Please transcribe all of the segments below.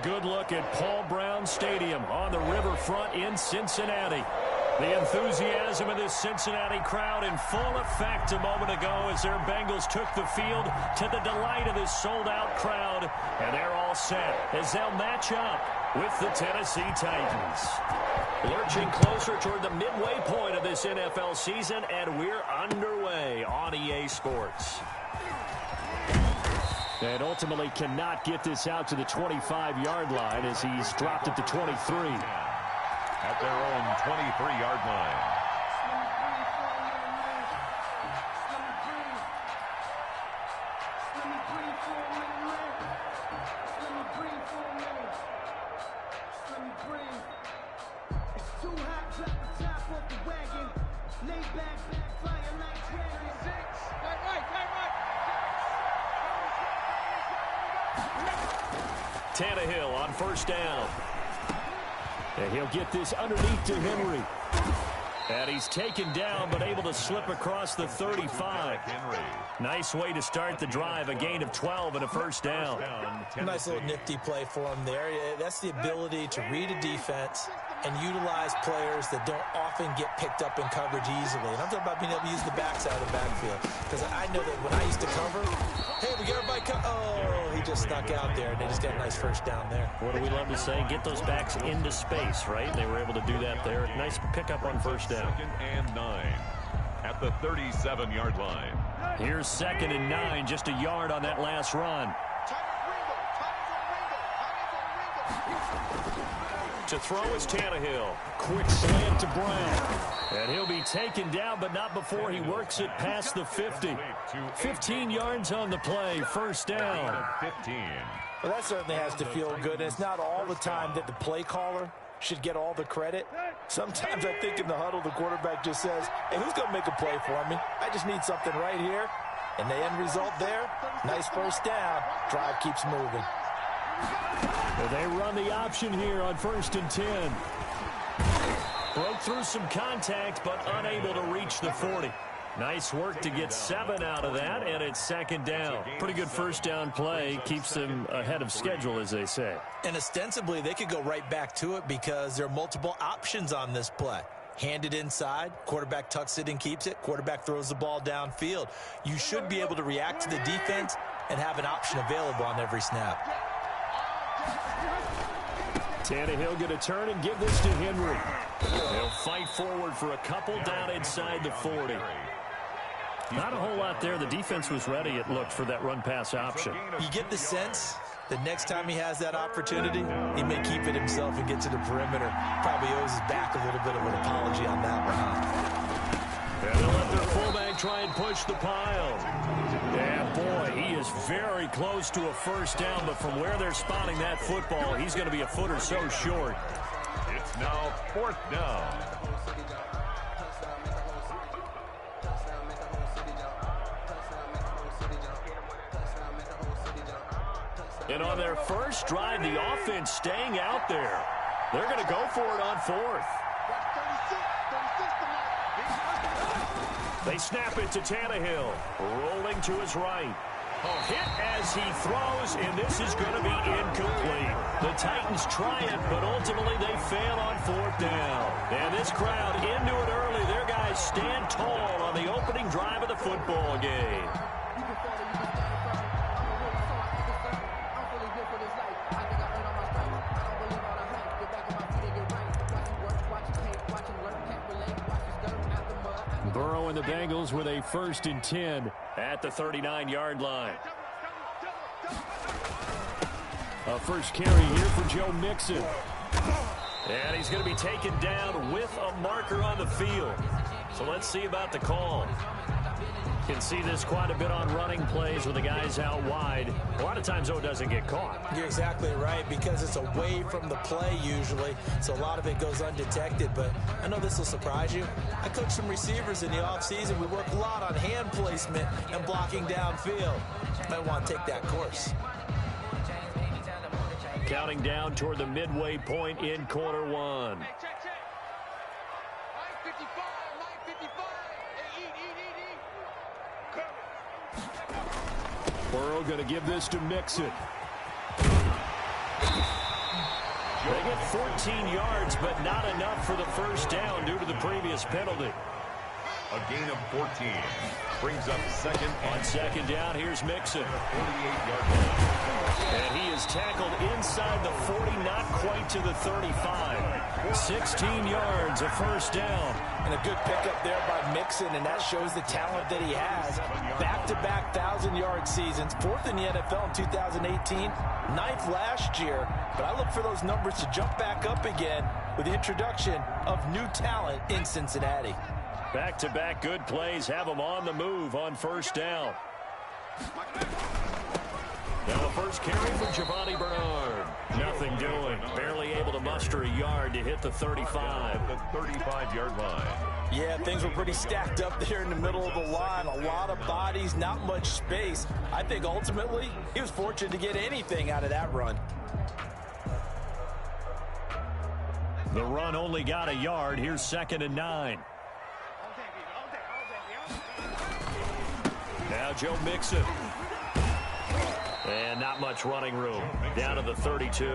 good look at Paul Brown Stadium on the riverfront in Cincinnati. The enthusiasm of this Cincinnati crowd in full effect a moment ago as their Bengals took the field to the delight of this sold-out crowd. And they're all set as they'll match up with the Tennessee Titans. Lurching closer toward the midway point of this NFL season, and we're underway on EA Sports. And ultimately cannot get this out to the 25-yard line as he's dropped it to 23. At their own 23-yard line. Tannehill on first down. And he'll get this underneath to Henry. And he's taken down, but able to slip across the 35. Nice way to start the drive. A gain of 12 and a first down. Nice little nifty play for him there. That's the ability to read a defense and utilize players that don't often get picked up in coverage easily. And I'm talking about being able to use the backside of the backfield. Because I know that when I used to cover, hey, we got everybody oh, he just snuck out there, and they just got a nice first down there. What do we love to say? Get those backs into space, right? They were able to do that there. Nice pickup on first down. 2nd and 9 at the 37-yard line. Here's 2nd and 9, just a yard on that last run. To throw is Tannehill. Quick slant to Brown. And he'll be taken down, but not before he works it past the 50. 15 yards on the play. First down. 15. Well, that certainly has to feel good. And it's not all the time that the play caller should get all the credit. Sometimes I think in the huddle, the quarterback just says, hey, who's going to make a play for me? I just need something right here. And the end result there, nice first down. Drive keeps moving. They run the option here on 1st and 10. Broke through some contact, but unable to reach the 40. Nice work to get 7 out of that, and it's 2nd down. Pretty good first down play. Keeps them ahead of schedule, as they say. And ostensibly, they could go right back to it because there are multiple options on this play. Hand it inside, quarterback tucks it and keeps it, quarterback throws the ball downfield. You should be able to react to the defense and have an option available on every snap. Tannehill going to turn and give this to Henry. He'll fight forward for a couple down inside the 40. Not a whole lot there. The defense was ready, it looked, for that run-pass option. You get the sense that next time he has that opportunity, he may keep it himself and get to the perimeter. Probably owes his back a little bit of an apology on that one. And they'll let their fullback try and push the pile. And boy, he is very close to a first down, but from where they're spotting that football, he's going to be a foot or so short. It's now 4th down. And on their first drive, the offense staying out there. They're going to go for it on 4th. They snap it to Tannehill, rolling to his right. Hit as he throws, and this is going to be incomplete. The Titans try it, but ultimately they fail on 4th down. And this crowd into it early. Their guys stand tall on the opening drive of the football game. Burrow and the Bengals with a 1st and 10 at the 39-yard line. A first carry here for Joe Mixon. And he's going to be taken down with a marker on the field. So let's see about the call. Can see this quite a bit on running plays with the guys out wide. A lot of times, though, it doesn't get caught. You're exactly right, because it's away from the play usually, so a lot of it goes undetected. But I know this will surprise you. I coach some receivers in the offseason. We work a lot on hand placement and blocking downfield. Might want to take that course. Counting down toward the midway point in quarter one. Burrow going to give this to Mixon. They get 14 yards, but not enough for the first down due to the previous penalty. A gain of 14 brings up second. On second down, here's Mixon. 48-yard line. And he is tackled inside the 40, not quite to the 35. 16 yards, a first down. And a good pickup there by Mixon, and that shows the talent that he has. Back-to-back 1,000-yard seasons, 4th in the NFL in 2018, 9th last year. But I look for those numbers to jump back up again with the introduction of new talent in Cincinnati. Back-to-back good plays have them on the move on first down. Now the first carry for Giovanni Bernard. Nothing doing. Barely able to muster a yard to hit the 35. The 35-yard line. Yeah, things were pretty stacked up there in the middle of the line. A lot of bodies, not much space. I think ultimately he was fortunate to get anything out of that run. The run only got a yard. Here's 2nd and 9. Now Joe Mixon. And not much running room. Down to the 32.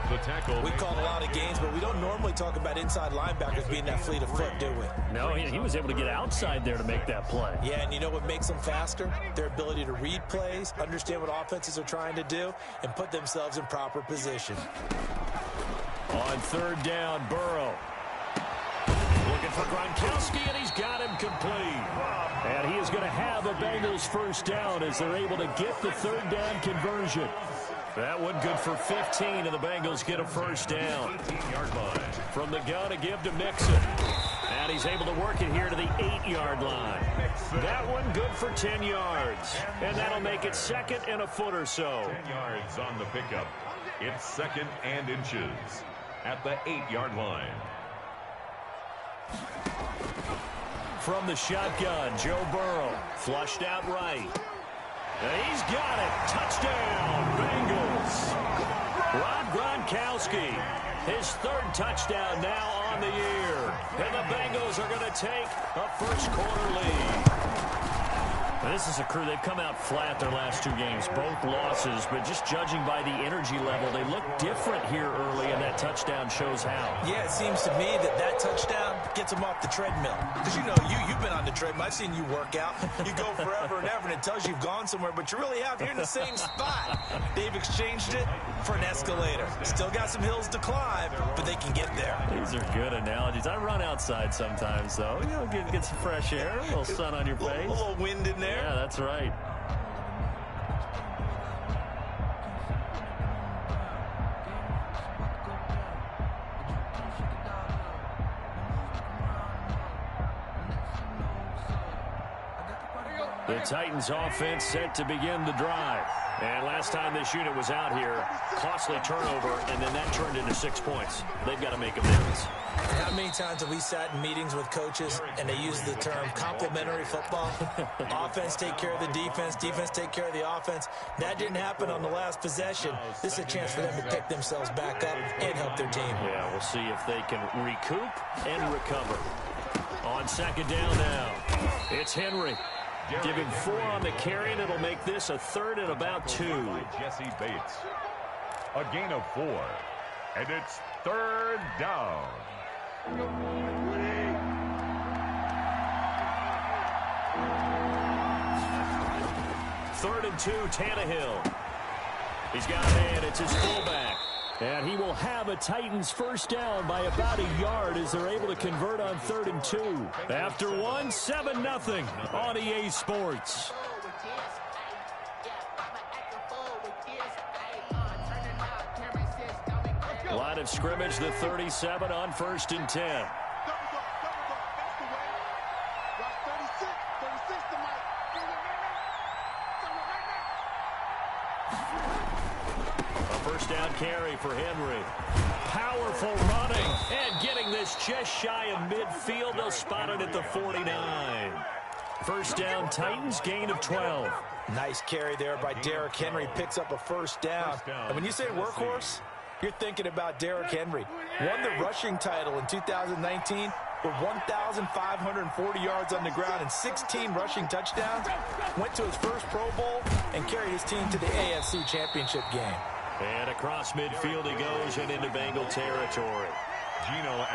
The tackle. We called a lot of games, but we don't normally talk about inside linebackers being that fleet of foot, do we? No, he was able to get outside there to make that play. Yeah, and you know what makes them faster? Their ability to read plays, understand what offenses are trying to do, and put themselves in proper position. On 3rd down, Burrow. Looking for Gronkowski, and he's got him complete. And he is going to have a Bengals first down as they're able to get the 3rd down conversion. That one good for 15, and the Bengals get a first down. 18-yard line. From the gun to give to Mixon. And he's able to work it here to the 8-yard line. That one good for 10 yards. And that'll make it 2nd and a foot or so. 10 yards on the pickup. It's 2nd and inches at the 8-yard line. From the shotgun, Joe Burrow, flushed out right. And he's got it. Touchdown, Bengals. Rob Gronkowski, his 3rd touchdown now on the year. And the Bengals are going to take a first-quarter lead. This is a crew, they've come out flat their last 2 games, both losses, but just judging by the energy level, they look different here early, and that touchdown shows how. Yeah, it seems to me that touchdown gets them off the treadmill. Because you know, you've been on the treadmill. I've seen you work out. You go forever and ever, and it tells you you've gone somewhere, but you really have. You're in the same spot. They've exchanged it for an escalator. Still got some hills to climb, but they can get there. These are good analogies. I run outside sometimes, though. You know, get some fresh air, a little sun on your face. A little wind in there. Yeah, that's right. The Titans offense set to begin the drive. And last time this unit was out here, costly turnover, and then that turned into 6 points. They've got to make amends. How many times have we sat in meetings with coaches and they use the term complementary football? Offense take care of the defense, defense take care of the offense. That didn't happen on the last possession. This is a chance for them to pick themselves back up and help their team. Yeah, we'll see if they can recoup and recover. On 2nd down now, it's Henry. Give him 4 on the carry, and it'll make this a 3rd and about 2. Jesse Bates. A gain of 4. And it's 3rd down. Third and 2, Tannehill. He's got a man. It's his fullback. And he will have a Titans first down by about a yard as they're able to convert on 3rd and 2. After 1, 7-0 on EA Sports. Line of scrimmage, the 37 on 1st and 10. First down carry for Henry. Powerful running and getting this just shy of midfield. They'll spot it at the 49. First down Titans, gain of 12. Nice carry there by Derrick Henry. Picks up a first down. And when you say workhorse, you're thinking about Derrick Henry. Won the rushing title in 2019 with 1,540 yards on the ground and 16 rushing touchdowns. Went to his first Pro Bowl and carried his team to the AFC Championship game. And across midfield he goes and into Bengal territory.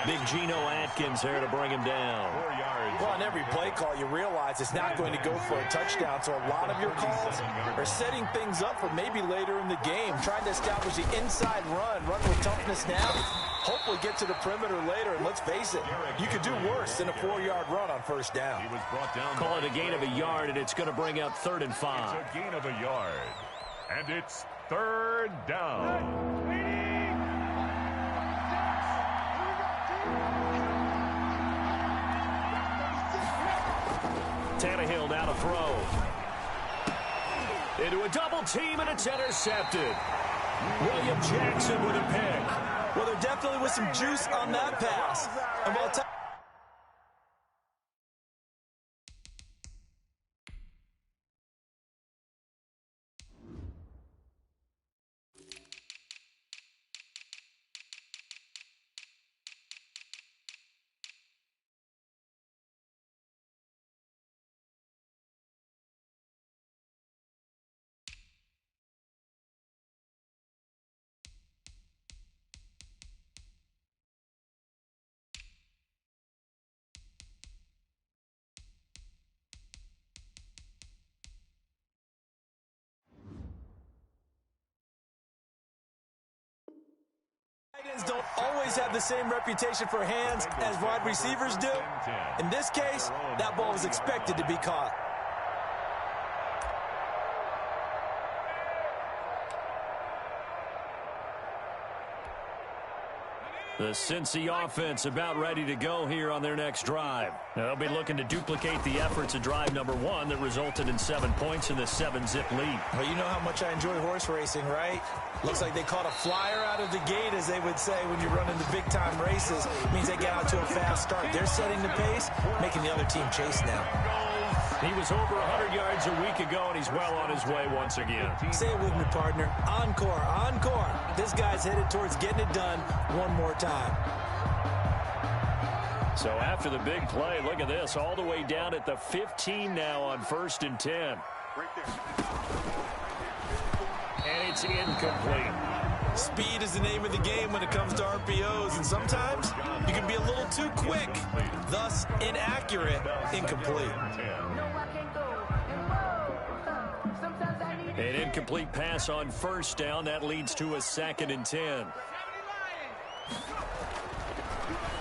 Big Geno Atkins there to bring him down. 4 yards. Well, on every play call, you realize it's not going to go for a touchdown, so a lot of your calls are setting things up for maybe later in the game, trying to establish the inside run with toughness now, hopefully get to the perimeter later, and let's face it, you could do worse than a 4-yard run on first down. He was brought down. Call it a gain of a yard, and it's going to bring up 3rd and 5. It's a gain of a yard. And it's 3rd down. Tannehill now to throw. Into a double team, and it's intercepted. William Jackson with a pick. Well, there definitely was some juice on that pass. And while don't always have the same reputation for hands as wide receivers do. In this case, that ball was expected to be caught. The Cincy offense about ready to go here on their next drive. They'll be looking to duplicate the efforts of drive number 1 that resulted in 7 points in the 7-zip lead. Well, you know how much I enjoy horse racing, right? Looks like they caught a flyer out of the gate, as they would say when you run into big-time races. It means they get out to a fast start. They're setting the pace, making the other team chase now. He was over 100 yards a week ago, and he's well on his way once again. Say it with me, partner. Encore, encore. This guy's headed towards getting it done one more time. So after the big play, look at this, all the way down at the 15 now on 1st and 10. Right there. And it's incomplete. Speed is the name of the game when it comes to RPOs, and sometimes you can be a little too quick, thus inaccurate, incomplete. An incomplete pass on 1st down. That leads to a 2nd and 10.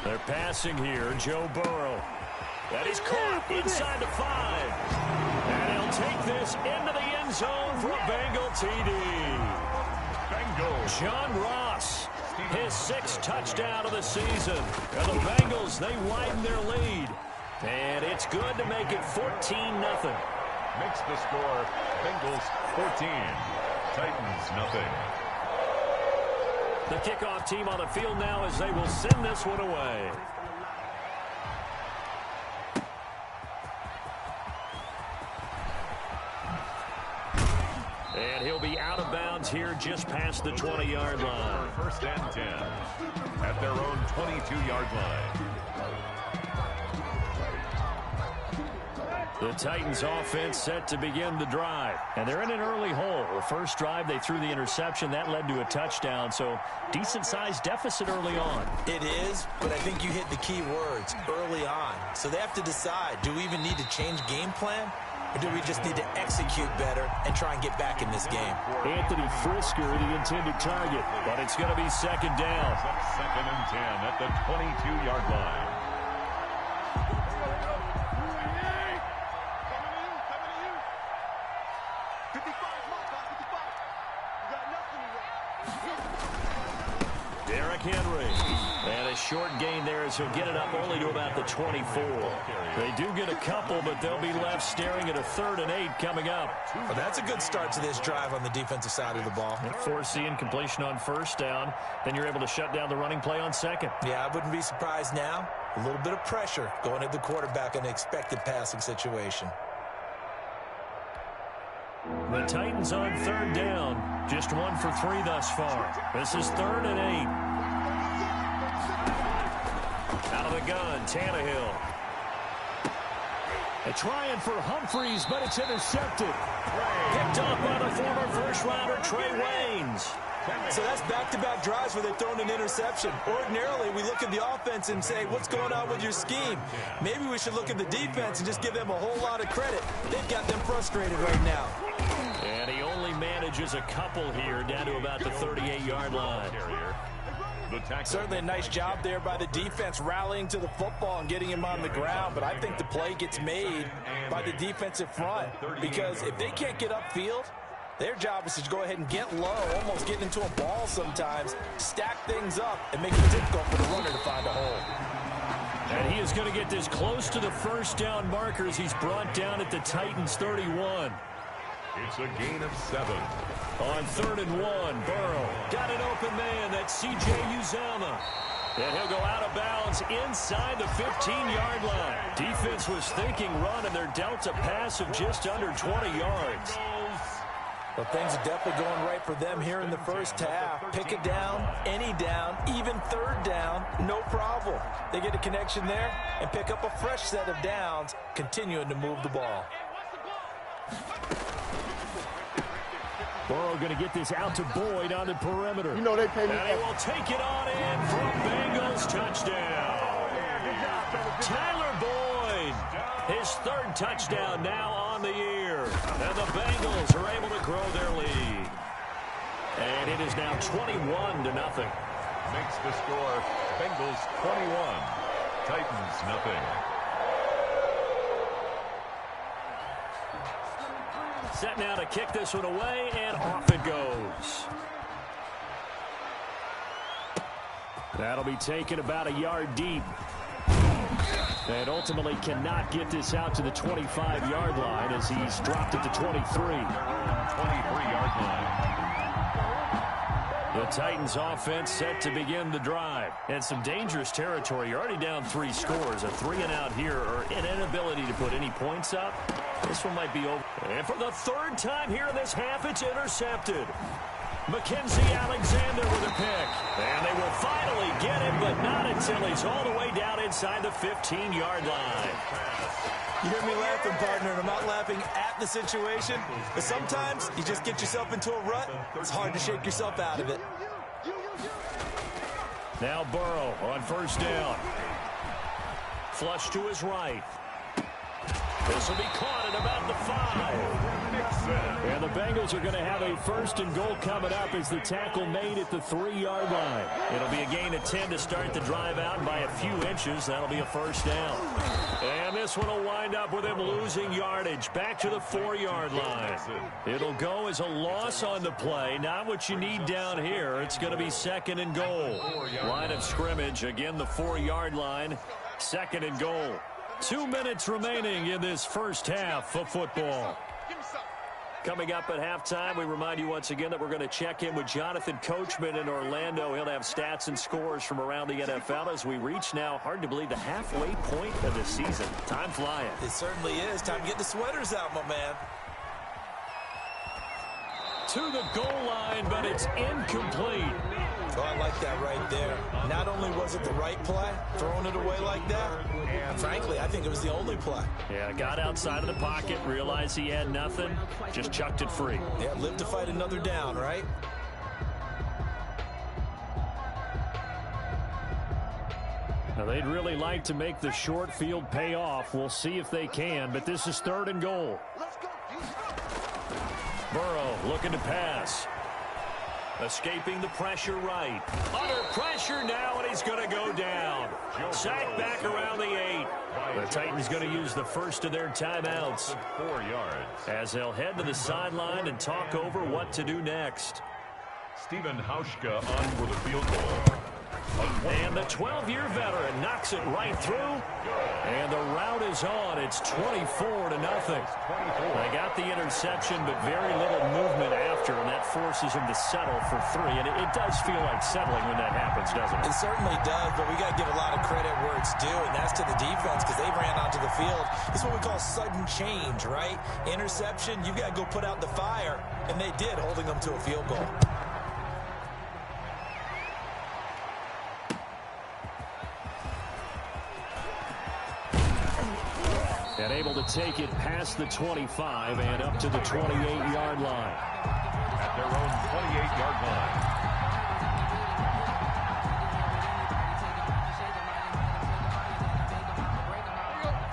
They're passing here. Joe Burrow. That is caught inside the 5. And he'll take this into the end zone for a Bengal TD. John Ross, his 6th touchdown of the season. And the Bengals, they widen their lead. And it's good to make it 14-0. Makes the score Bengals 14, Titans nothing. The kickoff team on the field now as they will send this one away. And he'll be out of bounds here just past the 20-yard line. 1st and 10 at their own 22-yard line. The Titans offense set to begin the drive. And they're in an early hole. The first drive, they threw the interception. That led to a touchdown. So decent-sized deficit early on. It is, but I think you hit the key words, early on. So they have to decide, do we even need to change game plan? Or do we just need to execute better and try and get back in this game? Anthony Frisker, the intended target. But it's going to be 2nd down. 2nd and 10 at the 22-yard line. Derrick Henry. And a short gain there as he'll get it up only to about the 24. They do get a couple, but they'll be left staring at a 3rd and 8 coming up. Well, that's a good start to this drive on the defensive side of the ball. Force the incompletion on 1st down. Then you're able to shut down the running play on 2nd. Yeah, I wouldn't be surprised now. A little bit of pressure going at the quarterback in an expected passing situation. The Titans on 3rd down. Just 1 for 3 thus far. This is 3rd and 8. Out of the gun, Tannehill. They're trying for Humphreys, but it's intercepted. Picked up by the former first-rounder Trey Waynes. So that's back-to-back drives where they've thrown an interception. Ordinarily, we look at the offense and say, what's going on with your scheme? Maybe we should look at the defense and just give them a whole lot of credit. They've got them frustrated right now. And he only manages a couple here, down to about the 38-yard line. Certainly a nice job there by the defense rallying to the football and getting him on the ground, but I think the play gets made by the defensive front, because if they can't get upfield, their job is to go ahead and get low, almost get into a ball sometimes, stack things up, and make it difficult for the runner to find a hole. And he is going to get this close to the first down markers. He's brought down at the Titans 31. It's a gain of 7. On 3rd and 1, Burrow got an open man. That's C.J. Uzomah. And he'll go out of bounds inside the 15-yard line. Defense was thinking run, and they're dealt a pass of just under 20 yards. Well, things are definitely going right for them here in the first half. Pick it down, any down, even 3rd down, no problem. They get a connection there and pick up a fresh set of downs, continuing to move the ball. Burrow going to get this out to Boyd on the perimeter. You know they pay me. And he will take it on in for a Bengals touchdown. Tyler Boyd, his 3rd touchdown now on the year. And the Bengals are able to grow their lead. And it is now 21-0. Makes the score Bengals 21, Titans nothing. Set now to kick this one away, and off it goes. That'll be taken about a yard deep. And ultimately cannot get this out to the 25-yard line as he's dropped at the 23. 23-yard line. The Titans offense set to begin the drive. And some dangerous territory. You're already down 3 scores. A 3-and-out here, or an inability to put any points up. This one might be over. And for the 3rd time here in this half, it's intercepted. Mackenzie Alexander with a pick. And they will finally get him, but not until he's all the way down inside the 15-yard line. You hear me laughing, partner, and I'm not laughing at the situation. But sometimes you just get yourself into a rut. It's hard to shake yourself out of it. Now Burrow on 1st down. Flush to his right. This will be caught at about the 5. And the Bengals are going to have a 1st and goal coming up as the tackle made at the 3-yard line. It'll be a gain of 10 to start the drive out by a few inches. That'll be a 1st down. And this one will wind up with him losing yardage back to the 4-yard line. It'll go as a loss on the play. Not what you need down here. It's going to be 2nd and goal. Line of scrimmage, again the 4-yard line. 2nd and goal. 2 minutes remaining in this first half of football. Coming up at halftime, we remind you once again that we're going to check in with Jonathan Coachman in Orlando. He'll have stats and scores from around the NFL as we reach now, hard to believe, the halfway point of the season. Time flying. It certainly is. Time to get the sweaters out, my man. To the goal line, but it's incomplete. Oh, I like that right there. Not only was it the right play, throwing it away like that, and frankly, I think it was the only play. Yeah, got outside of the pocket, realized he had nothing, just chucked it free. Yeah, live to fight another down, right? Now, they'd really like to make the short field pay off. We'll see if they can, but this is 3rd and goal. Burrow looking to pass. Escaping the pressure right. Under pressure now, and he's going to go down. Sacked back around the 8. The Titans going to use the first of their timeouts. 4 yards. As they'll head to the sideline and talk over what to do next. Stephen Hauschka on for the field goal. And the 12-year veteran knocks it right through. And the route is on. It's 24-0. They got the interception, but very little movement after, and that forces him to settle for 3. And it does feel like settling when that happens, doesn't it? It certainly does, but we got to give a lot of credit where it's due, and that's to the defense because they ran onto the field. It's what we call sudden change, right? Interception, you got to go put out the fire, and they did, holding them to a field goal. And able to take it past the 25 and up to the 28-yard line. At their own 28-yard line.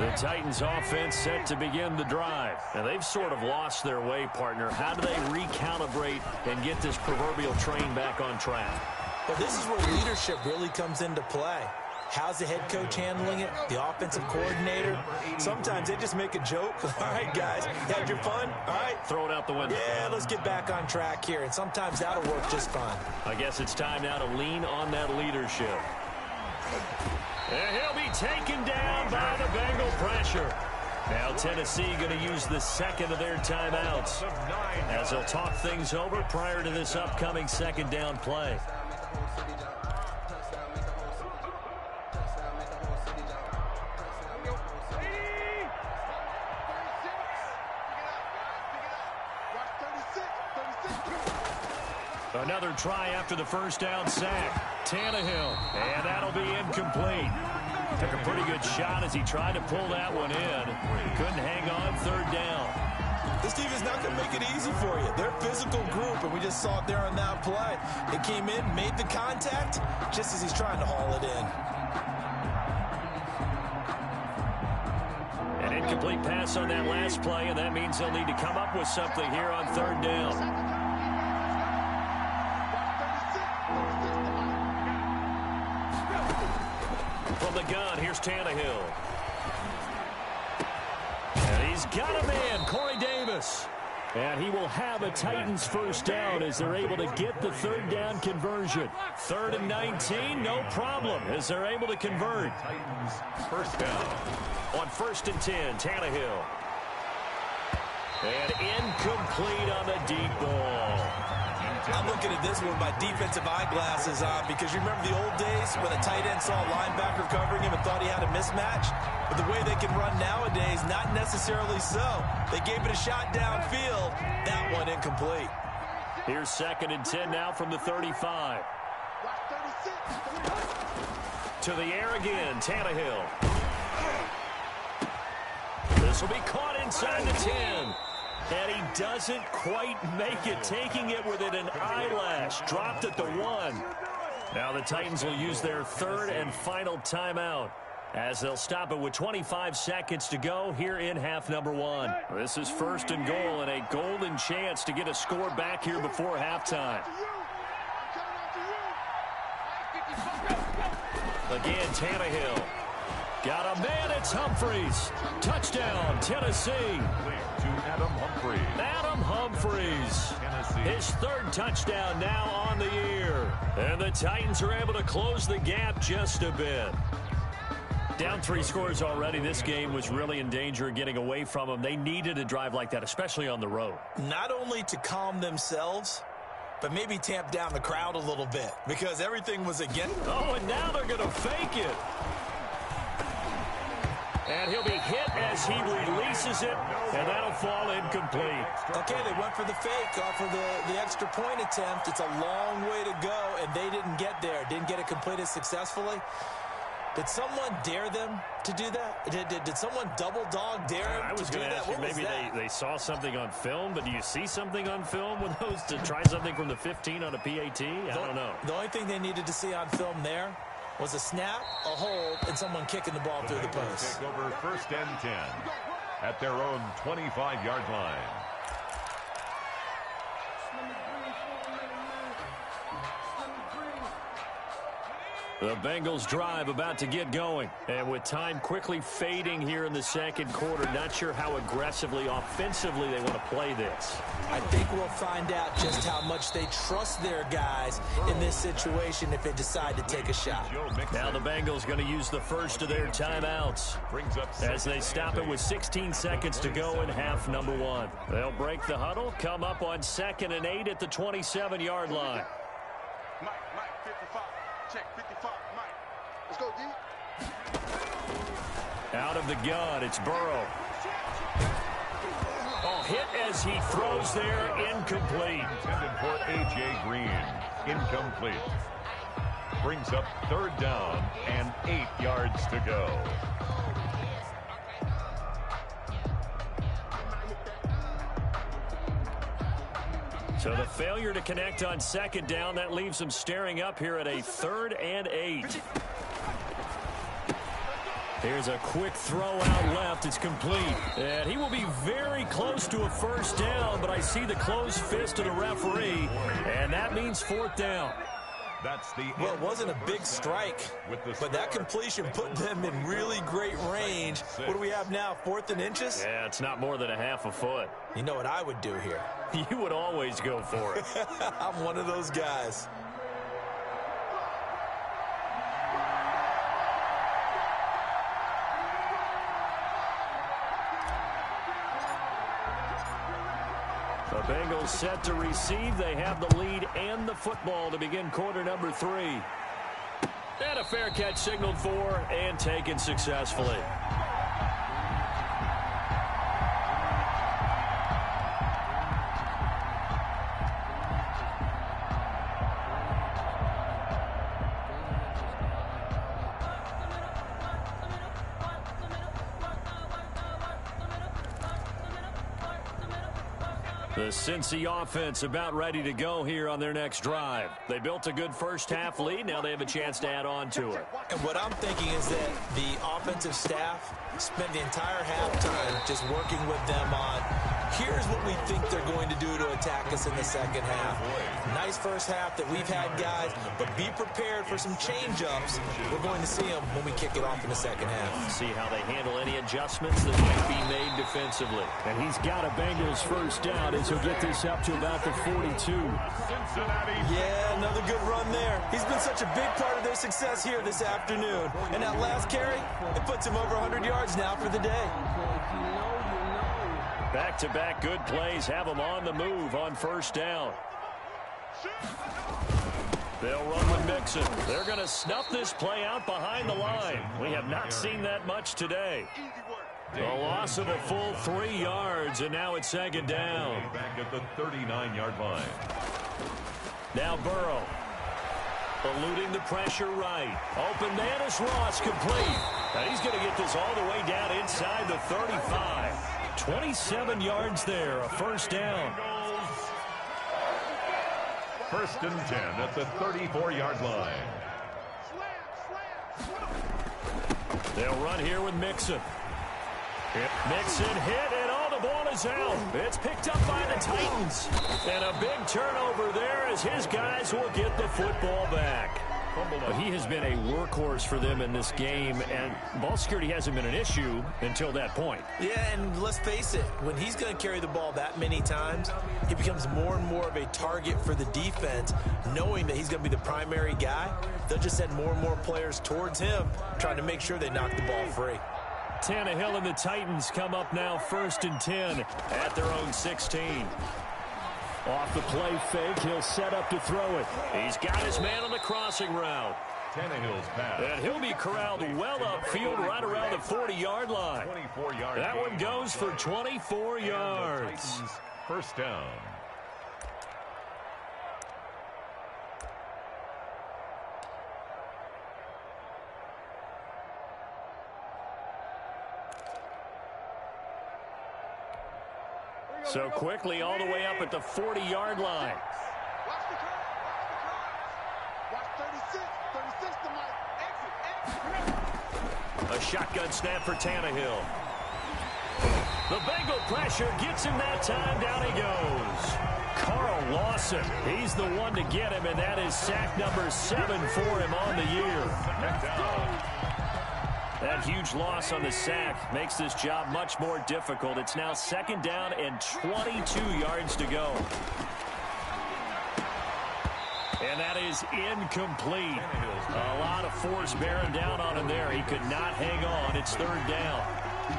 The Titans offense set to begin the drive. Now, they've sort of lost their way, partner. How do they recalibrate and get this proverbial train back on track? Well, this is where leadership really comes into play. How's the head coach handling it? The offensive coordinator? Sometimes they just make a joke. All right, guys, you had your fun? All right. Throw it out the window. Yeah, let's get back on track here. And sometimes that'll work just fine. I guess it's time now to lean on that leadership. And he'll be taken down by the Bengal pressure. Now Tennessee going to use the second of their timeouts as they'll talk things over prior to this upcoming second down play. Another try after the first down sack. Tannehill, and that'll be incomplete. Took a pretty good shot as he tried to pull that one in. Couldn't hang on third down. This team is not going to make it easy for you. They're a physical group, and we just saw it there on that play. They came in, made the contact, just as he's trying to haul it in. An incomplete pass on that last play, and that means they'll need to come up with something here on third down. From the gun, here's Tannehill. And he's got a man, Corey Davis. And he will have a Titans first down as they're able to get the third down conversion. 3rd and 19, no problem, as they're able to convert. Titans first down. On 1st and 10, Tannehill. And incomplete on the deep ball. I'm looking at this one with my defensive eyeglasses on because you remember the old days when a tight end saw a linebacker covering him and thought he had a mismatch? But the way they can run nowadays, not necessarily so. They gave it a shot downfield. That one incomplete. Here's 2nd and 10 now from the 35. To the air again, Tannehill. This will be caught inside the 10. And he doesn't quite make it, taking it within an eyelash. Dropped at the 1. Now the Titans will use their 3rd and final timeout as they'll stop it with 25 seconds to go here in half number 1. This is 1st and goal and a golden chance to get a score back here before halftime. Again, Tannehill. Got a man, it's Humphries. Touchdown, Tennessee. To Adam Humphries. Adam Humphries. Tennessee. His 3rd touchdown now on the year. And the Titans are able to close the gap just a bit. Down 3 scores already. This game was really in danger of getting away from them. They needed a drive like that, especially on the road. Not only to calm themselves, but maybe tamp down the crowd a little bit because everything was against them. Oh, and now they're going to fake it. And he'll be hit as he releases it, and that'll fall incomplete. Okay, they went for the fake off of the extra point attempt. It's a long way to go, and they didn't get there. Didn't get it completed successfully. Did someone dare them to do that? Did someone double dog dare them to do that? I was going to ask you, maybe they saw something on film, but do you see something on film with those to try something from the 15 on a PAT? I don't know. The only thing they needed to see on film there was a snap, a hold, and someone kicking the ball through the post. Take over 1st and 10 at their own 25-yard line. The Bengals drive about to get going. And with time quickly fading here in the second quarter, not sure how aggressively, offensively they want to play this. I think we'll find out just how much they trust their guys in this situation if they decide to take a shot. Now the Bengals going to use the first of their timeouts as they stop it with 16 seconds to go in half number 1. They'll break the huddle, come up on 2nd and 8 at the 27-yard line. Mike, 55. Check, 55, Mike. Let's go, D. Out of the gun, it's Burrow. Oh, hit as he throws there, incomplete. Intended for A.J. Green. Incomplete. Brings up 3rd down and 8 yards to go. So the failure to connect on 2nd down, that leaves them staring up here at a 3rd and 8. Here's a quick throw out left. It's complete. And he will be very close to a first down, but I see the closed fist of the referee, and that means fourth down. Well, it wasn't a big strike, but that completion put them in really great range. What do we have now, 4th and inches? Yeah, it's not more than a half a foot. You know what I would do here? You would always go for it. I'm one of those guys. The Bengals set to receive. They have the lead and the football to begin quarter number 3. And a fair catch signaled for and taken successfully. The Cincy offense about ready to go here on their next drive. They built a good first half lead. Now they have a chance to add on to it. And what I'm thinking is that the offensive staff spent the entire halftime just working with them on, here's what we think they're going to do to attack us in the second half. Nice first half that we've had, guys, but be prepared for some change-ups. We're going to see them when we kick it off in the second half. See how they handle any adjustments that might be made defensively. And he's got a Bengals first down as he'll get this up to about the 42. Yeah, another good run there. He's been such a big part of their success here this afternoon. And that last carry, it puts him over 100 yards now for the day. Back-to-back good plays have them on the move on first down. They'll run with Mixon. They're going to snuff this play out behind the line. We have not seen that much today. A loss of a full 3 yards, and now it's second down. Back at the 39-yard line. Now Burrow. Eluding the pressure right. Open man is Ross, complete. And he's going to get this all the way down inside the 35. 27 yards there, a first down. First and 10 at the 34-yard line. They'll run here with Mixon. Mixon hit, and all the ball is out. It's picked up by the Titans. And a big turnover there as his guys will get the football back. But he has been a workhorse for them in this game, and ball security hasn't been an issue until that point. Yeah, and let's face it, when he's going to carry the ball that many times, he becomes more and more of a target for the defense, knowing that he's going to be the primary guy. They'll just send more and more players towards him, trying to make sure they knock the ball free. Tannehill and the Titans come up now 1st and 10 at their own 16. Off the play fake, he'll set up to throw it. He's got his man on the crossing route. Tannehill's pass. And he'll be corralled well upfield right around the 40-yard line. 24-yard. That one goes for 24 yards. First down. So quickly all the way up at the 40-yard line. Watch the curve. Watch 36. 36 to Mike. Exit. A shotgun snap for Tannehill. The Bengal pressure gets him that time. Down he goes. Carl Lawson. He's the one to get him, and that is sack number 7 for him on the year. That huge loss on the sack makes this job much more difficult. It's now second down and 22 yards to go. And that is incomplete. A lot of force bearing down on him there. He could not hang on. It's third down.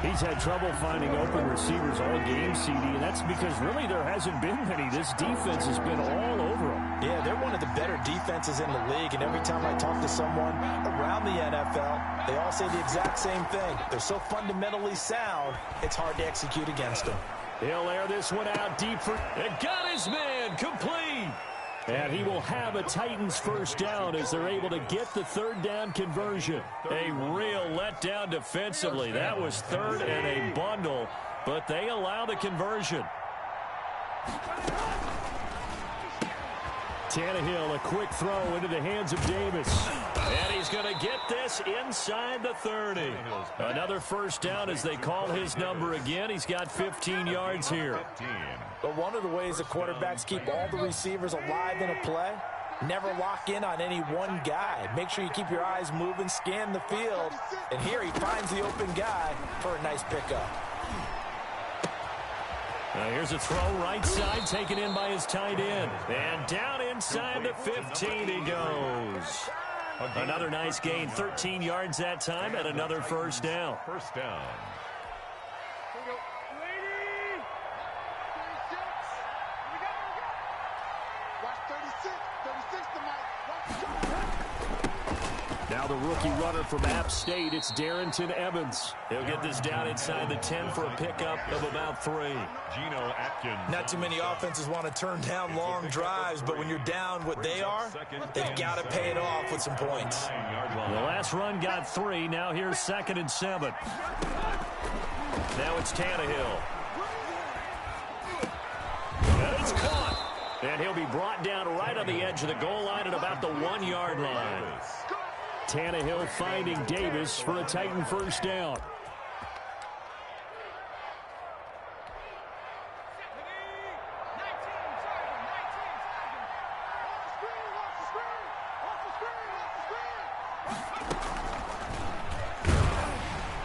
He's had trouble finding open receivers all game, CD, and that's because really there hasn't been many. This defense has been all over him. Yeah, they're one of the better defenses in the league, and every time I talk to someone around the NFL, they all say the exact same thing. They're so fundamentally sound, it's hard to execute against them. He'll air this one out deep for... And got his man complete. And he will have a Titans first down as they're able to get the third down conversion. A real letdown defensively. That was third and a bundle, but they allow the conversion. Tannehill, a quick throw into the hands of Davis. And he's going to get this inside the 30. Another first down as they call his number again. He's got 15 yards here. But one of the ways the quarterbacks keep all the receivers alive in a play, never lock in on any one guy. Make sure you keep your eyes moving, scan the field. And here he finds the open guy for a nice pickup. Here's a throw right side, taken in by his tight end. And down inside the 15 he goes. Another nice gain, 13 yards that time, and another first down. First down. Now the rookie runner from App State, it's Darrington Evans. He'll get this down inside the 10 for a pickup of about 3. Geno Atkins. Not too many offenses want to turn down long drives, but when you're down what they are, they've got to pay it off with some points. The last run got 3. Now here's 2nd and 7. Now it's Tannehill. And it's caught. And he'll be brought down right on the edge of the goal line at about the 1-yard line. Tannehill finding Davis for a Titan first down.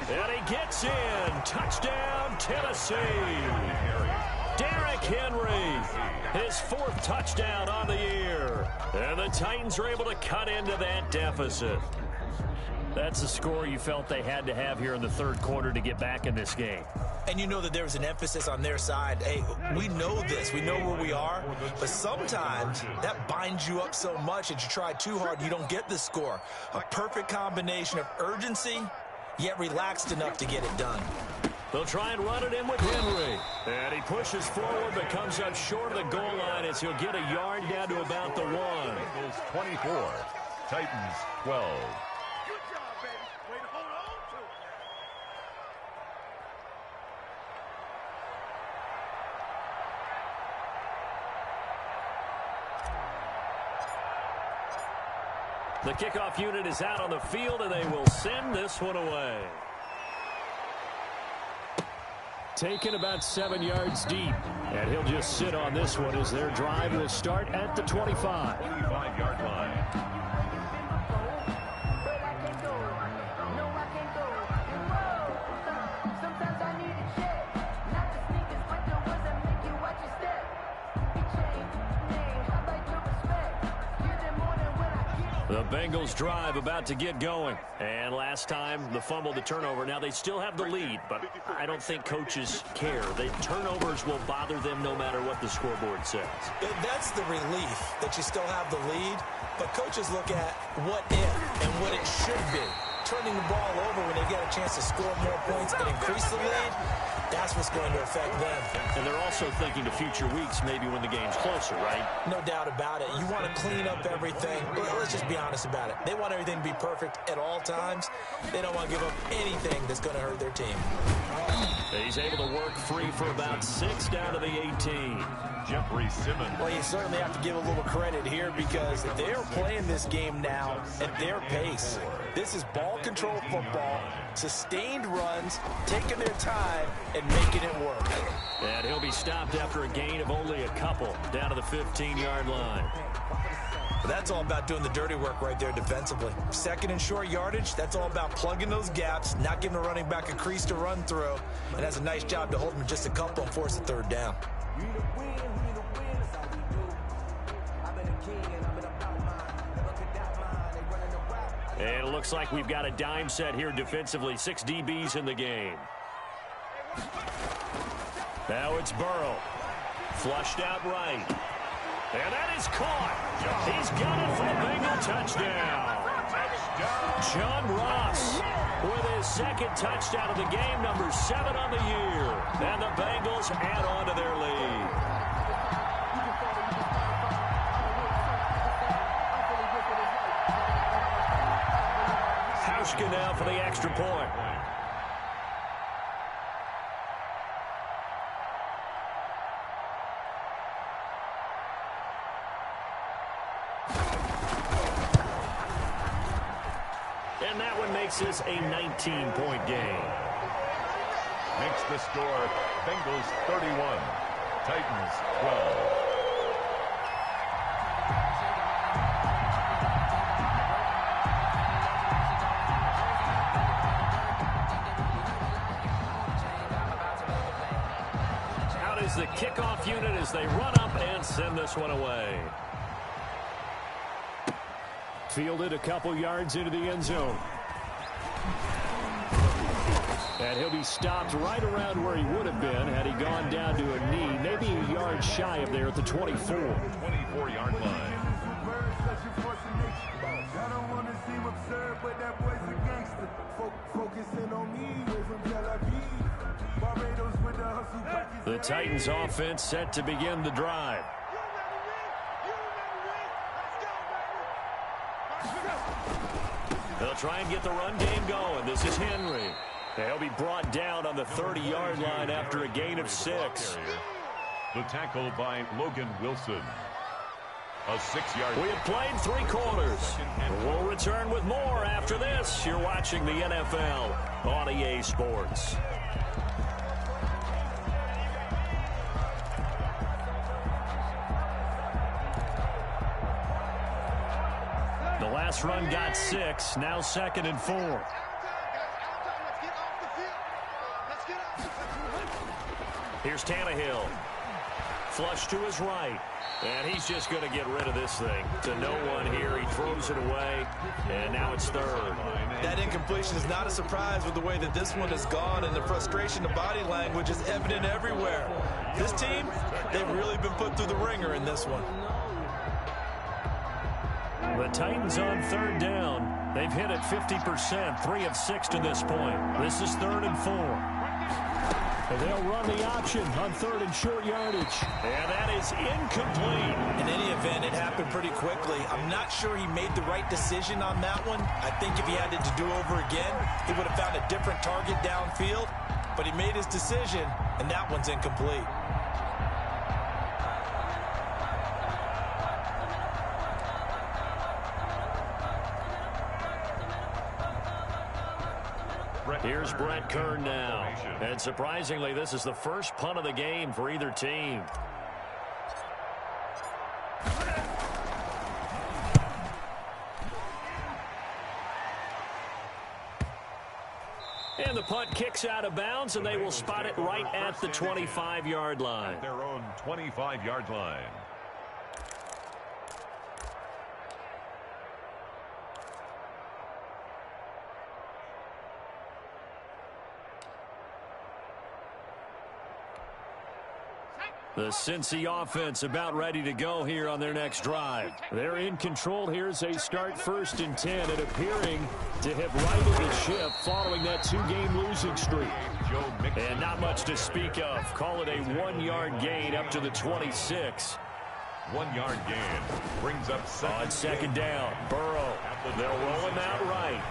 And he gets in. Touchdown, Tennessee. Derrick Henry, his 4th touchdown on the year. And the Titans are able to cut into that deficit. That's the score you felt they had to have here in the 3rd quarter to get back in this game. And you know that there was an emphasis on their side. Hey, we know this. We know where we are. But sometimes that binds you up so much that you try too hard, you don't get the score. A perfect combination of urgency, yet relaxed enough to get it done. They'll try and run it in with Henry. And he pushes forward but comes up short of the goal line as he'll get a yard down to about the 1. Bengals 24, Titans 12. Good job, baby. Way to hold on to it. The kickoff unit is out on the field, and they will send this one away. Taken about 7 yards deep. And he'll just sit on this one as their drive will start at the 25. 25-yard line. The Bengals drive about to get going. And last time, the fumble, the turnover. Now, they still have the lead, but I don't think coaches care. The turnovers will bother them no matter what the scoreboard says. That's the relief that you still have the lead, but coaches look at what if and what it should be. Turning the ball over when they get a chance to score more points and increase the lead, that's what's going to affect them. And they're also thinking to future weeks, maybe when the game's closer, right? No doubt about it. You want to clean up everything. Let's just be honest about it. They want everything to be perfect at all times. They don't want to give up anything that's going to hurt their team. He's able to work free for about 6 down to the 18. Jeffrey Simmons. Well, you certainly have to give a little credit here because they're playing this game now at their pace. This is ball control football, sustained runs, taking their time, and making it work. And he'll be stopped after a gain of only a couple, down to the 15-yard line. That's all about doing the dirty work right there defensively. 2nd and short yardage, that's all about plugging those gaps, not giving the running back a crease to run through, and has a nice job to hold him just a couple and force a 3rd down. And it looks like we've got a dime set here defensively. 6 DBs in the game. Now it's Burrow. Flushed out right. And that is caught. He's got it for a Bengal touchdown. John Ross with his 2nd touchdown of the game, number 7 on the year. And the Bengals add on to their lead. Hauschka now for the extra point. This is a 19-point game. Makes the score Bengals 31, Titans 12. Out is the kickoff unit as they run up and send this one away. Fielded a couple yards into the end zone. And he'll be stopped right around where he would have been had he gone down to a knee, maybe a yard shy of there at the 24. 24-yard line. The Titans offense set to begin the drive. They'll try and get the run game going. This is Henry. He'll be brought down on the 30-yard line after a gain of 6. The tackle by Logan Wilson. A 6-yard. We have played 3 quarters. We'll return with more after this. You're watching the NFL on EA Sports. The last run got 6. Now 2nd and 4. Here's Tannehill. Flush to his right. And he's just going to get rid of this thing. To no one here. He throws it away. And now it's 3rd. That incompletion is not a surprise with the way that this one has gone. And the frustration of body language is evident everywhere. This team, they've really been put through the ringer in this one. The Titans on 3rd down. They've hit it 50%. 3 of 6 to this point. This is 3rd and 4. And they'll run the option on 3rd and short yardage. And that is incomplete. In any event, it happened pretty quickly. I'm not sure he made the right decision on that one. I think if he had it to do over again, he would have found a different target downfield. But he made his decision, and that one's incomplete. Here's Brett Kern now. And surprisingly, this is the first punt of the game for either team. And the punt kicks out of bounds, and they will spot it right at the 25-yard line. At their own 25-yard line. The Cincy offense about ready to go here on their next drive. They're in control here as they start 1st and 10 and appearing to have righted the ship following that 2-game losing streak. And not much to speak of. Call it a 1-yard gain up to the 26. 1-yard gain brings up 2nd. On 2nd down, Burrow. They'll roll him out right.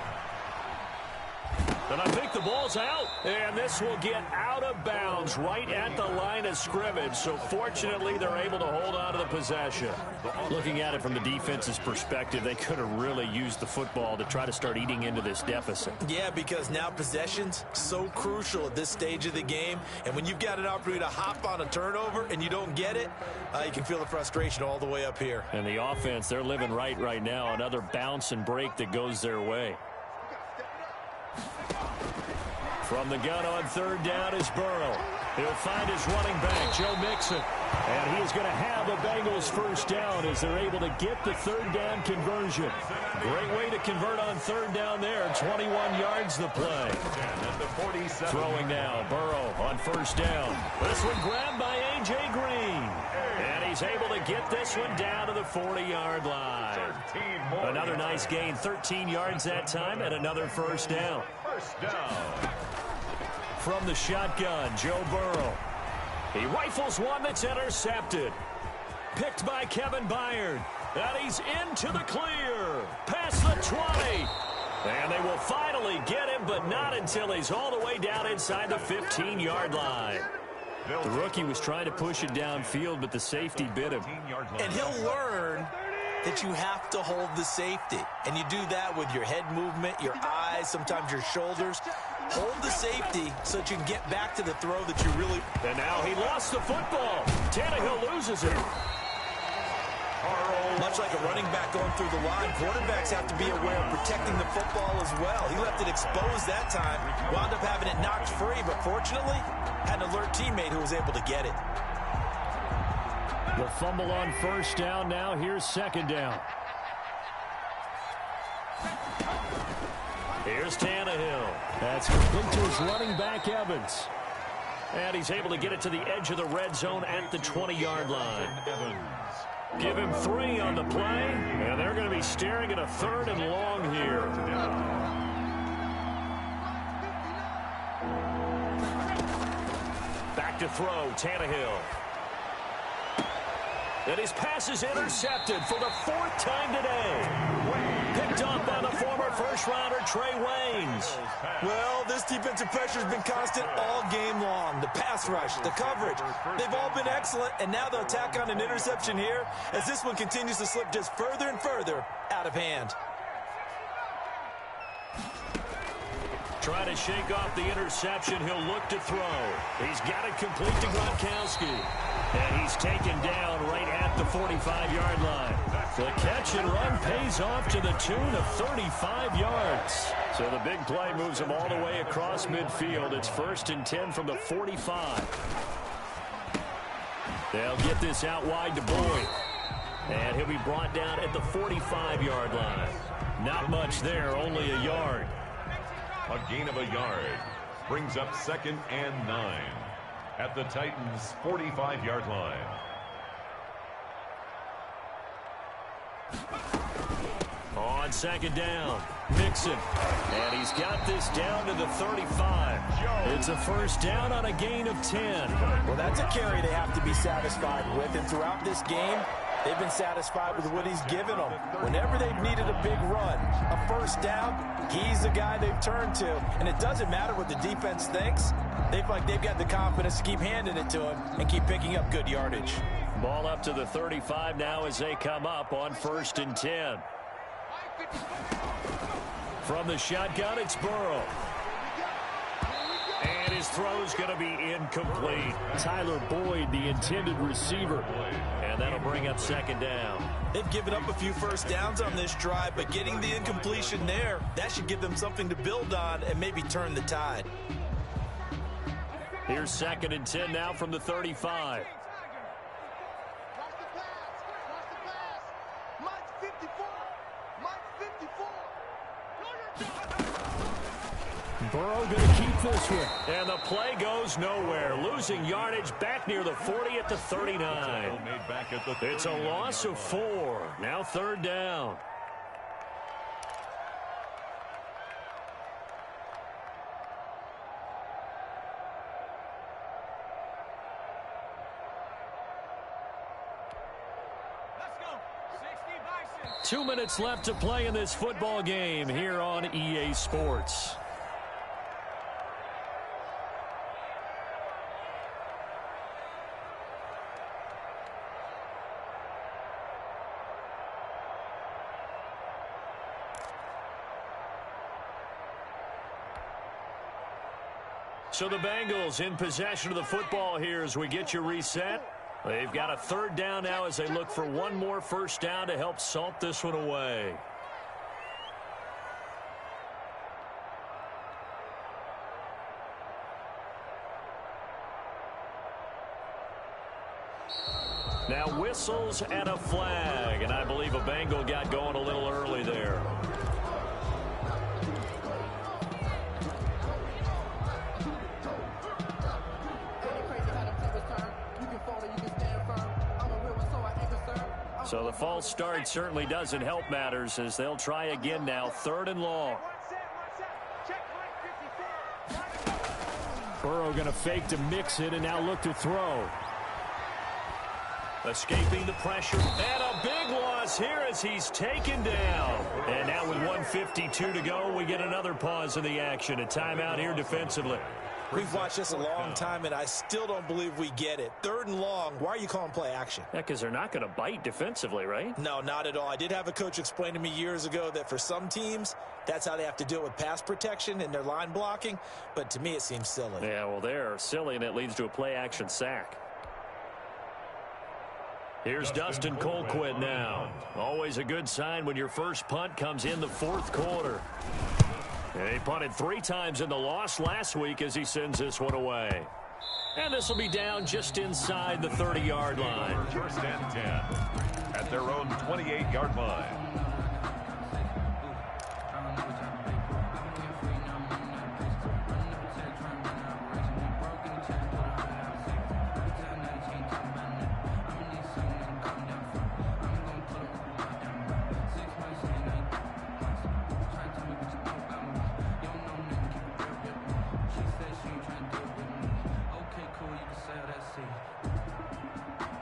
And I think the ball's out. And this will get out of bounds right at the line of scrimmage. So fortunately, they're able to hold on to the possession. Looking at it from the defense's perspective, they could have really used the football to try to start eating into this deficit. Yeah, because now possession's so crucial at this stage of the game. And when you've got an opportunity to hop on a turnover and you don't get it, you can feel the frustration all the way up here. And the offense, they're living right now. Another bounce and break that goes their way. From the gun on 3rd down is Burrow. He'll find his running back, Joe Mixon. And he is going to have a Bengals 1st down as they're able to get the 3rd down conversion. Great way to convert on 3rd down there. 21 yards the play. Throwing now, Burrow on 1st down. This one grabbed by A.J. Green. And he's able to get this one down to the 40-yard line. Another nice gain, 13 yards that time, and another 1st down. 1st down. From the shotgun, Joe Burrow. He rifles one that's intercepted. Picked by Kevin Byard. And he's into the clear. Past the 20. And they will finally get him, but not until he's all the way down inside the 15-yard line. The rookie was trying to push it downfield, but the safety bit him. And he'll learn that you have to hold the safety. And you do that with your head movement, your eyes, sometimes your shoulders. Hold the safety so that you can get back to the throw that you really... And now he lost the football. Tannehill loses it. Much like a running back going through the line, quarterbacks have to be aware of protecting the football as well. He left it exposed that time, wound up having it knocked free, but fortunately, had an alert teammate who was able to get it. The fumble on first down now. Here's second down. Here's Tannehill. That's complete to his running back, Evans. And he's able to get it to the edge of the red zone at the 20-yard line. Give him 3 on the play, and they're going to be staring at a 3rd and long here. Back to throw, Tannehill. And his pass is intercepted for the 4th time today. Picked up by the former first-rounder Trey Waynes. Well, this defensive pressure has been constant all game long. The pass rush, the coverage, they've all been excellent, and now they'll tack on an interception here as this one continues to slip just further and further out of hand. Trying to shake off the interception. He'll look to throw. He's got it complete to Gronkowski. And he's taken down right at the 45-yard line. The catch and run pays off to the tune of 35 yards. So the big play moves him all the way across midfield. It's 1st and 10 from the 45. They'll get this out wide to Boyd. And he'll be brought down at the 45-yard line. Not much there, only a yard. A gain of a yard brings up 2nd and 9 at the Titans' 45-yard line. On second down, Mixon. And he's got this down to the 35. It's a first down on a gain of 10. Well, that's a carry they have to be satisfied with. And throughout this game, they've been satisfied with what he's given them. Whenever they've needed a big run, a first down, he's the guy they've turned to. And it doesn't matter what the defense thinks. They feel like they've got the confidence to keep handing it to him and keep picking up good yardage. Ball up to the 35 now as they come up on 1st and 10. From the shotgun, it's Burrow. And his throw's going to be incomplete. Tyler Boyd, the intended receiver. And that'll bring up 2nd down. They've given up a few first downs on this drive, but getting the incompletion there, that should give them something to build on and maybe turn the tide. Here's 2nd and 10 now from the 35. Burrow going to keep this one. And the play goes nowhere. Losing yardage back near the 40 at the 39. It's a loss of 4. Now 3rd down. Let's go. 60 Bison. 2 minutes left to play in this football game here on EA Sports. So the Bengals in possession of the football here as we get you reset. They've got a 3rd down now as they look for one more first down to help salt this one away. Now whistles and a flag, and I believe a Bengal got going a little early there. So the false start certainly doesn't help matters as they'll try again now, 3rd and long. Burrow going to fake to mix it and now look to throw. Escaping the pressure, and a big loss here as he's taken down. And now with 1:52 to go, we get another pause in the action. A timeout here defensively. We've watched this a long time, and I still don't believe we get it. 3rd and long, why are you calling play action? Yeah, because they're not going to bite defensively, right? No, not at all. I did have a coach explain to me years ago that for some teams, that's how they have to deal with pass protection and their line blocking. But to me, it seems silly. Yeah, well, they're silly, and it leads to a play action sack. Here's Dustin Colquitt now. Always a good sign when your first punt comes in the 4th quarter. And he punted 3 times in the loss last week as he sends this one away. And this will be down just inside the 30-yard line. 1st and 10 at their own 28-yard line.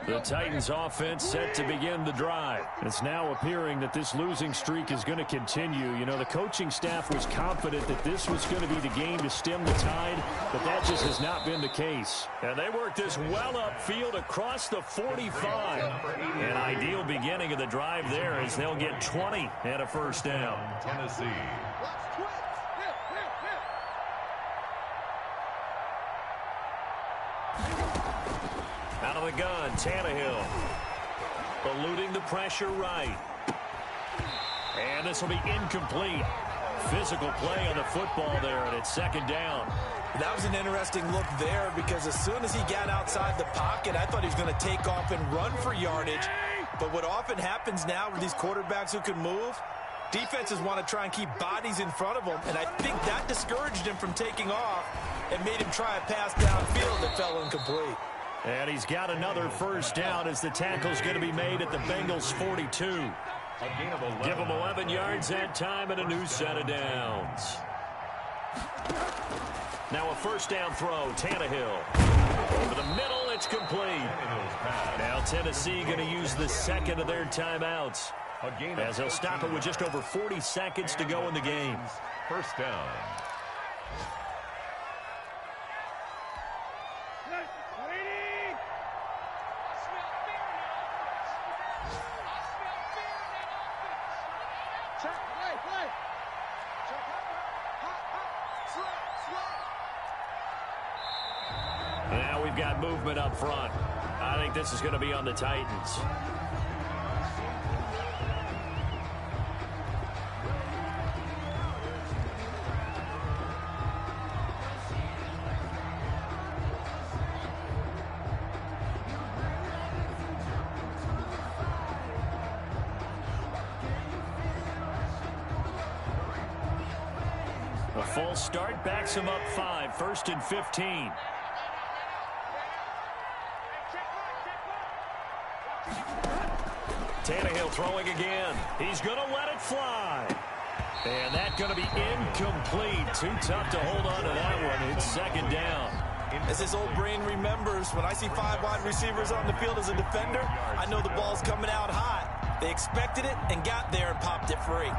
The Titans offense set to begin the drive. It's now appearing that this losing streak is going to continue. You know, the coaching staff was confident that this was going to be the game to stem the tide, but that just has not been the case. And they work this well upfield across the 45. An ideal beginning of the drive there as they'll get 20 and a first down. Tennessee. Out of the gun, Tannehill. Eluding the pressure right. And this will be incomplete. Physical play on the football there, and it's 2nd down. That was an interesting look there because as soon as he got outside the pocket, I thought he was going to take off and run for yardage. But what often happens now with these quarterbacks who can move, defenses want to try and keep bodies in front of them, and I think that discouraged him from taking off and made him try a pass downfield that fell incomplete. And he's got another first down as the tackle's going to be made at the Bengals' 42. Give him 11 yards that time and a new set of downs. Now a first down throw, Tannehill. Over the middle, it's complete. Now Tennessee going to use the 2nd of their timeouts as they'll stop it with just over 40 seconds to go in the game. First down. Now we've got movement up front. I think this is going to be on the Titans. A false start backs him up 5, 1st and 15. Tannehill throwing again. He's going to let it fly. And that's going to be incomplete. Too tough to hold on to that one. It's 2nd down. As his old brain remembers, when I see 5 wide receivers on the field as a defender, I know the ball's coming out hot. They expected it and got there and popped it free.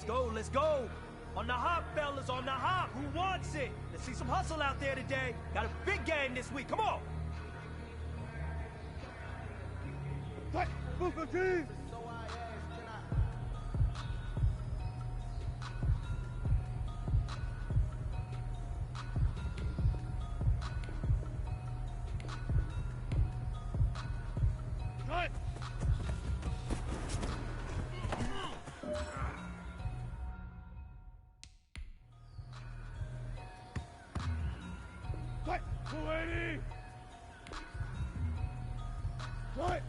go, let's go. On the hop, fellas, on the hop. Who wants it? Let's see some hustle out there today. Got a big game this week. Come on. Fight! Move the team! Fight! Fight! 280! Fight!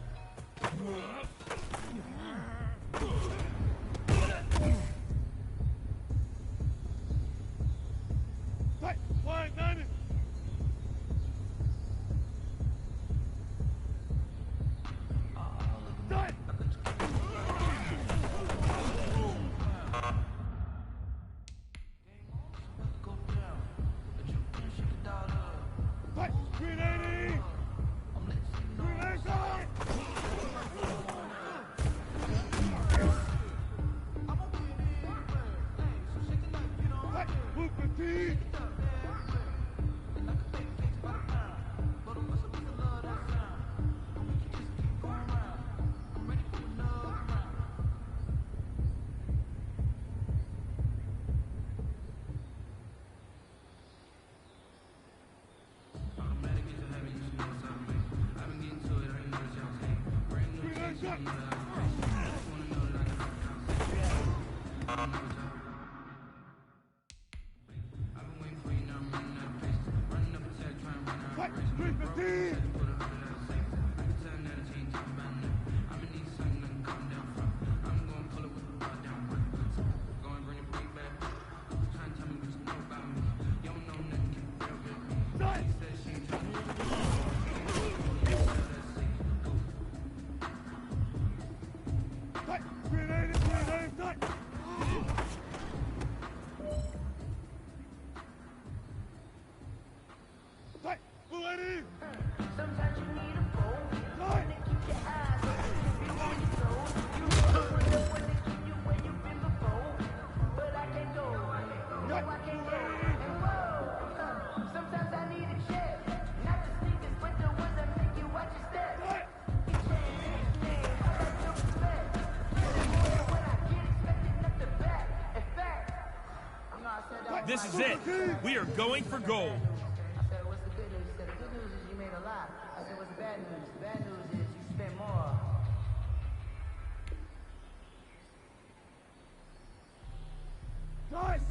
Fight! 190! Fight! Fight! 380! 380! Fight! Move the team! Fight! 315! Fight! 380! 380! Fight! Fight! 280! Sometimes you need a bowl. Fight! To keep your eyes open if you want your soul. You know the one to keep you where you've been before. But I can't go. No, I can't go. And whoa, sometimes I need a check. Not the sneakers, but the ones that make you watch your step. Fight! Each thing, I got to respect. Feeling more than what I get expected, not the back. In fact, you know I said that. This is it. We are going for gold. I said, what's the good news? He said, the good news is you made a lot. I said, what's the bad news? The bad news is you spent more. Fight!